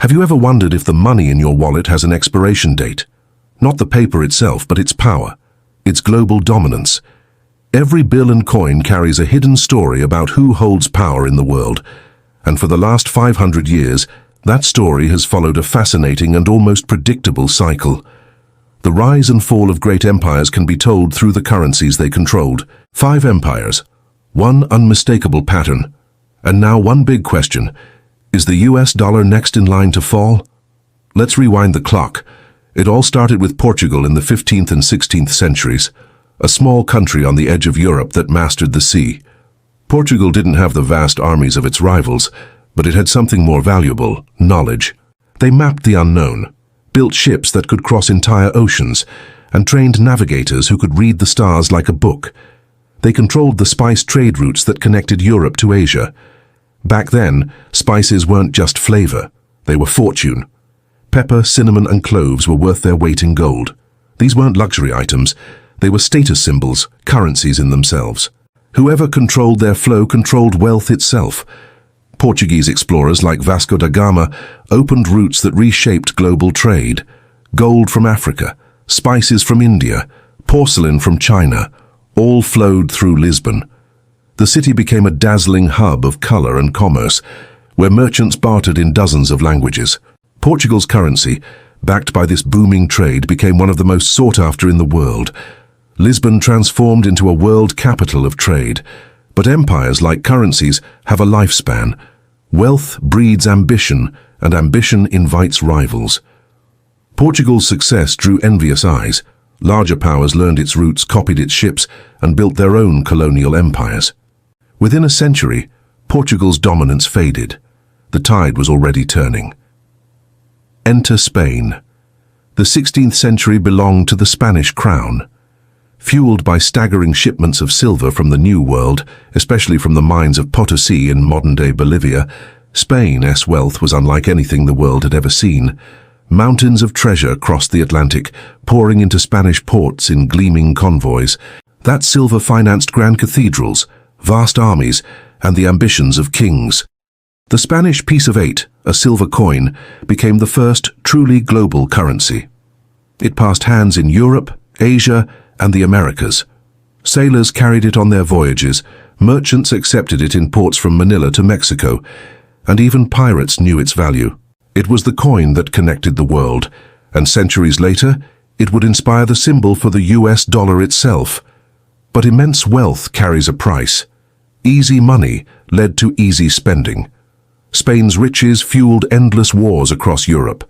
Have you ever wondered if the money in your wallet has an expiration date? Not the paper itself, but its power, its global dominance. Every bill and coin carries a hidden story about who holds power in the world. And for the last 500 years, that story has followed a fascinating and almost predictable cycle. The rise and fall of great empires can be told through the currencies they controlled. 5 empires, one unmistakable pattern, and now one big question. Is the US dollar next in line to fall? Let's rewind the clock. It all started with Portugal in the 15th and 16th centuries, a small country on the edge of Europe that mastered the sea. Portugal didn't have the vast armies of its rivals, but it had something more valuable: knowledge. They mapped the unknown, built ships that could cross entire oceans, and trained navigators who could read the stars like a book. They controlled the spice trade routes that connected Europe to Asia. Back then, spices weren't just flavor, they were fortune. Pepper, cinnamon, and cloves were worth their weight in gold. These weren't luxury items, they were status symbols, currencies in themselves. Whoever controlled their flow controlled wealth itself. Portuguese explorers like Vasco da Gama opened routes that reshaped global trade. Gold from Africa, spices from India, porcelain from China, all flowed through Lisbon. The city became a dazzling hub of color and commerce, where merchants bartered in dozens of languages. Portugal's currency, backed by this booming trade, became one of the most sought after in the world. Lisbon transformed into a world capital of trade. But empires, like currencies, have a lifespan. Wealth breeds ambition, and ambition invites rivals. Portugal's success drew envious eyes. Larger powers learned its roots, copied its ships, and built their own colonial empires. Within a century, Portugal's dominance faded. The tide was already turning. Enter Spain. The 16th century belonged to the Spanish crown. Fueled by staggering shipments of silver from the New World, especially from the mines of Potosí in modern-day Bolivia, Spain's wealth was unlike anything the world had ever seen. Mountains of treasure crossed the Atlantic, pouring into Spanish ports in gleaming convoys. That silver financed grand cathedrals, vast armies, and the ambitions of kings. The Spanish piece of 8, a silver coin, became the first truly global currency. It passed hands in Europe, Asia, and the Americas. Sailors carried it on their voyages, merchants accepted it in ports from Manila to Mexico, and even pirates knew its value. It was the coin that connected the world, and centuries later, it would inspire the symbol for the US dollar itself. But immense wealth carries a price. Easy money led to easy spending. Spain's riches fueled endless wars across Europe.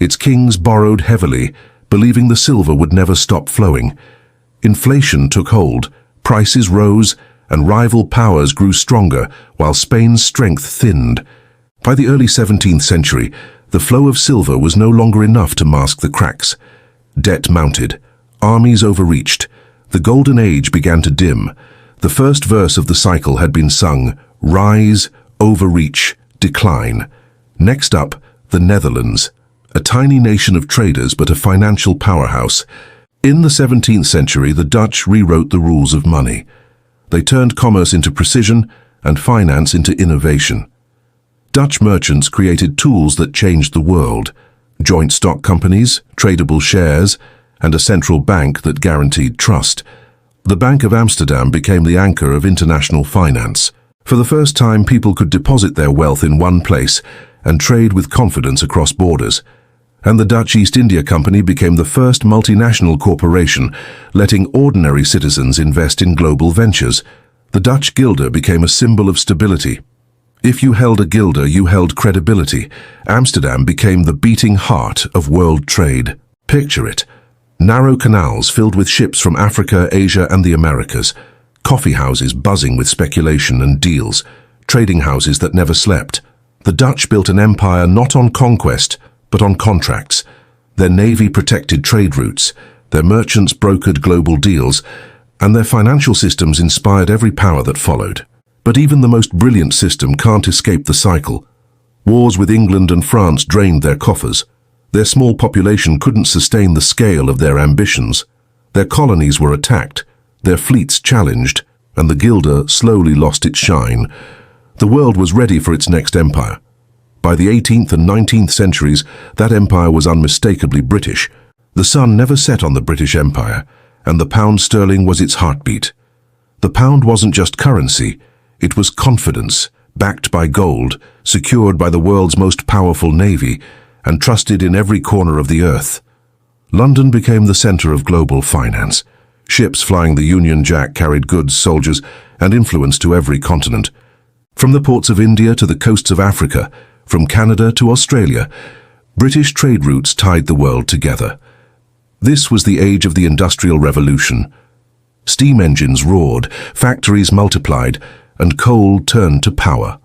Its kings borrowed heavily, believing the silver would never stop flowing. Inflation took hold, prices rose, and rival powers grew stronger while Spain's strength thinned. By the early 17th century, the flow of silver was no longer enough to mask the cracks. Debt mounted, armies overreached, the golden age began to dim. The first verse of the cycle had been sung: rise, overreach, decline. Next up, the Netherlands, a tiny nation of traders but a financial powerhouse. In the 17th century, the Dutch rewrote the rules of money. They turned commerce into precision and finance into innovation. Dutch merchants created tools that changed the world: joint stock companies, tradable shares, and a central bank that guaranteed trust. The Bank of Amsterdam became the anchor of international finance. For the first time, people could deposit their wealth in one place and trade with confidence across borders. And the Dutch East India Company became the first multinational corporation, letting ordinary citizens invest in global ventures. The Dutch guilder became a symbol of stability. If you held a guilder, you held credibility. Amsterdam became the beating heart of world trade. Picture it: narrow canals filled with ships from Africa, Asia, and the Americas. Coffee houses buzzing with speculation and deals. Trading houses that never slept. The Dutch built an empire not on conquest, but on contracts. Their navy protected trade routes, their merchants brokered global deals, and their financial systems inspired every power that followed. But even the most brilliant system can't escape the cycle. Wars with England and France drained their coffers. Their small population couldn't sustain the scale of their ambitions. Their colonies were attacked, their fleets challenged, and the guilder slowly lost its shine. The world was ready for its next empire. By the 18th and 19th centuries, that empire was unmistakably British. The sun never set on the British Empire, and the pound sterling was its heartbeat. The pound wasn't just currency, it was confidence, backed by gold, secured by the world's most powerful navy, and trusted in every corner of the earth. London became the center of global finance. Ships flying the Union Jack carried goods, soldiers, and influence to every continent. From the ports of India to the coasts of Africa, from Canada to Australia, British trade routes tied the world together. This was the age of the Industrial Revolution. Steam engines roared, factories multiplied, and coal turned to power.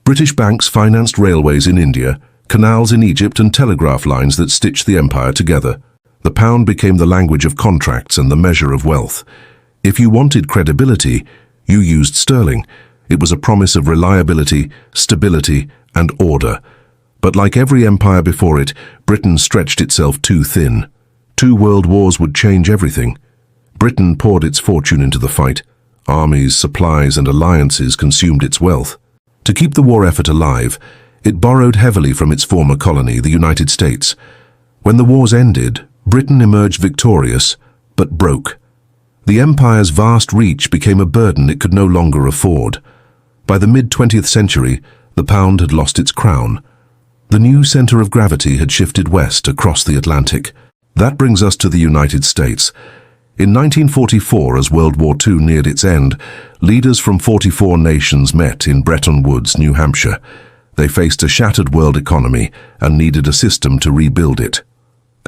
British banks financed railways in India, canals in Egypt, and telegraph lines that stitched the empire together. The pound became the language of contracts and the measure of wealth. If you wanted credibility, you used sterling. It was a promise of reliability, stability, and order. But like every empire before it, Britain stretched itself too thin. 2 world wars would change everything. Britain poured its fortune into the fight. Armies, supplies, and alliances consumed its wealth. To keep the war effort alive, it borrowed heavily from its former colony, the United States. When the wars ended, Britain emerged victorious, but broke. The empire's vast reach became a burden it could no longer afford. By the mid-20th century, the pound had lost its crown. The new center of gravity had shifted west across the Atlantic. That brings us to the United States. In 1944, as World War II neared its end, leaders from 44 nations met in Bretton Woods, New Hampshire. They faced a shattered world economy and needed a system to rebuild it.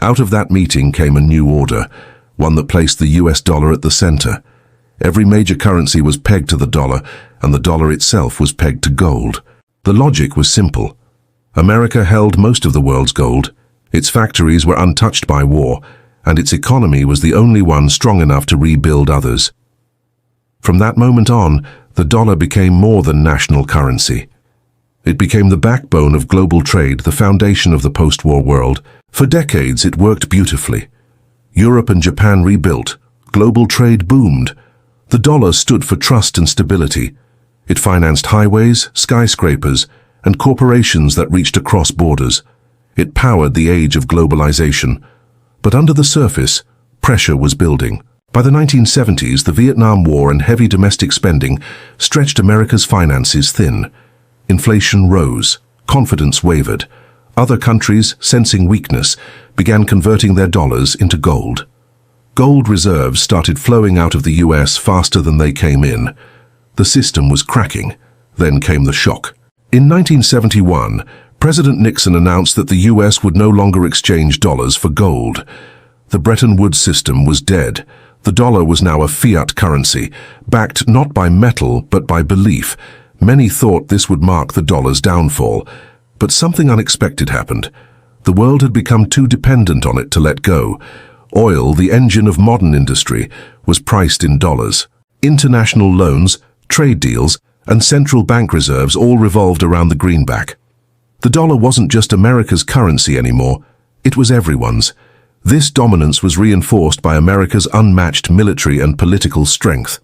Out of that meeting came a new order, one that placed the US dollar at the center. Every major currency was pegged to the dollar, and the dollar itself was pegged to gold. The logic was simple. America held most of the world's gold. Its factories were untouched by war, and its economy was the only one strong enough to rebuild others. From that moment on, the dollar became more than national currency. It became the backbone of global trade, the foundation of the post-war world. For decades, it worked beautifully. Europe and Japan rebuilt. Global trade boomed. The dollar stood for trust and stability. It financed highways, skyscrapers, and corporations that reached across borders. It powered the age of globalization. But under the surface, pressure was building. By the 1970s, the Vietnam War and heavy domestic spending stretched America's finances thin. Inflation rose, confidence wavered. Other countries, sensing weakness, began converting their dollars into gold. Gold reserves started flowing out of the US faster than they came in. The system was cracking. Then came the shock. In 1971, President Nixon announced that the US would no longer exchange dollars for gold. The Bretton Woods system was dead. The dollar was now a fiat currency, backed not by metal but by belief. Many thought this would mark the dollar's downfall. But something unexpected happened. The world had become too dependent on it to let go. Oil, the engine of modern industry, was priced in dollars. International loans, trade deals, and central bank reserves all revolved around the greenback. The dollar wasn't just America's currency anymore, it was everyone's. This dominance was reinforced by America's unmatched military and political strength.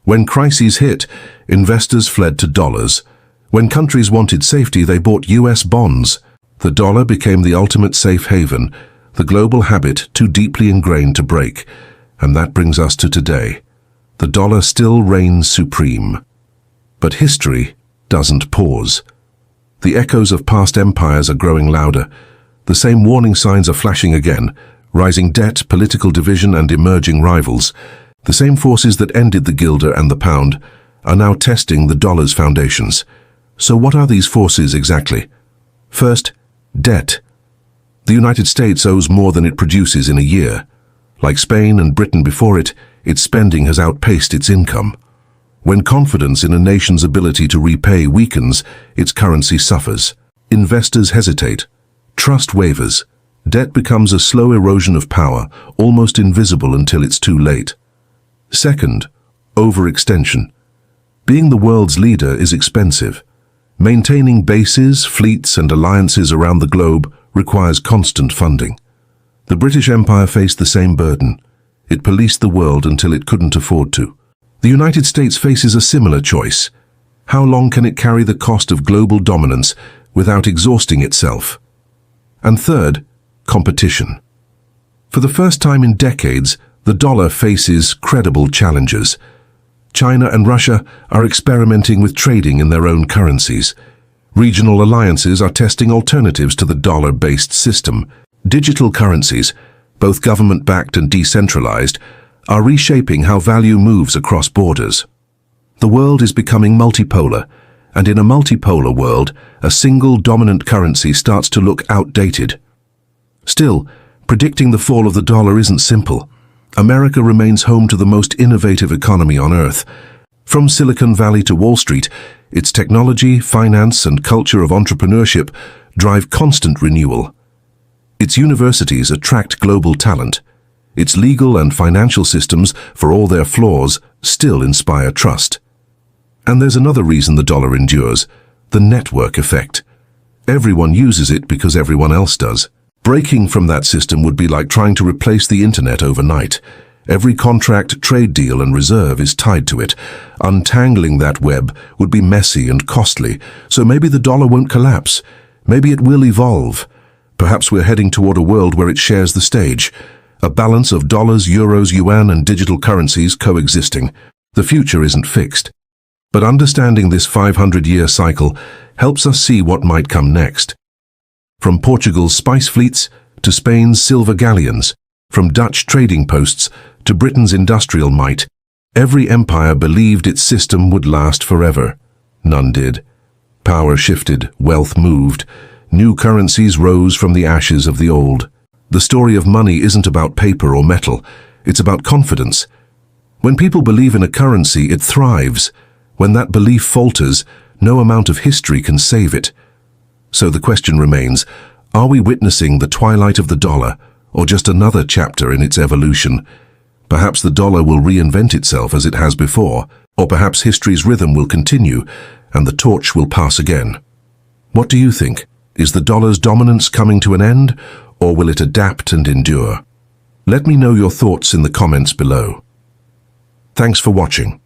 When crises hit, investors fled to dollars. When countries wanted safety, they bought US bonds. The dollar became the ultimate safe haven, the global habit too deeply ingrained to break. And that brings us to today. The dollar still reigns supreme. But history doesn't pause. The echoes of past empires are growing louder. The same warning signs are flashing again. Rising debt, political division, and emerging rivals. The same forces that ended the guilder and the pound are now testing the dollar's foundations. So what are these forces exactly? First, debt. The United States owes more than it produces in a year. Like Spain and Britain before it, its spending has outpaced its income. When confidence in a nation's ability to repay weakens, its currency suffers. Investors hesitate. Trust wavers. Debt becomes a slow erosion of power, almost invisible until it's too late. Second, overextension. Being the world's leader is expensive. Maintaining bases, fleets, and alliances around the globe requires constant funding. The British Empire faced the same burden. It policed the world until it couldn't afford to. The United States faces a similar choice. How long can it carry the cost of global dominance without exhausting itself. And third, competition. For the first time in decades, the dollar faces credible challenges. China and Russia are experimenting with trading in their own currencies. Regional alliances are testing alternatives to the dollar-based system. Digital currencies, both government-backed and decentralized, are reshaping how value moves across borders. The world is becoming multipolar, and in a multipolar world, a single dominant currency starts to look outdated. Still, predicting the fall of the dollar isn't simple. America remains home to the most innovative economy on Earth. From Silicon Valley to Wall Street, its technology, finance, and culture of entrepreneurship drive constant renewal. Its universities attract global talent. Its legal and financial systems, for all their flaws, still inspire trust. And there's another reason the dollar endures: the network effect. Everyone uses it because everyone else does. Breaking from that system would be like trying to replace the internet overnight. Every contract, trade deal, and reserve is tied to it. Untangling that web would be messy and costly, so maybe the dollar won't collapse. Maybe it will evolve. Perhaps we're heading toward a world where it shares the stage. A balance of dollars, euros, yuan, and digital currencies coexisting. The future isn't fixed. But understanding this 500-year cycle helps us see what might come next. From Portugal's spice fleets to Spain's silver galleons, from Dutch trading posts to Britain's industrial might, every empire believed its system would last forever. None did. Power shifted, wealth moved, new currencies rose from the ashes of the old. The story of money isn't about paper or metal, it's about confidence. When people believe in a currency, it thrives. When that belief falters, no amount of history can save it. So the question remains, are we witnessing the twilight of the dollar, or just another chapter in its evolution? Perhaps the dollar will reinvent itself as it has before, or perhaps history's rhythm will continue, and the torch will pass again. What do you think? Is the dollar's dominance coming to an end, or will it adapt and endure? Let me know your thoughts in the comments below. Thanks for watching.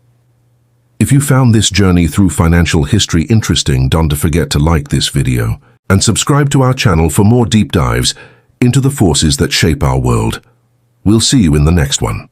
If you found this journey through financial history interesting, don't forget to like this video and subscribe to our channel for more deep dives into the forces that shape our world. We'll see you in the next one.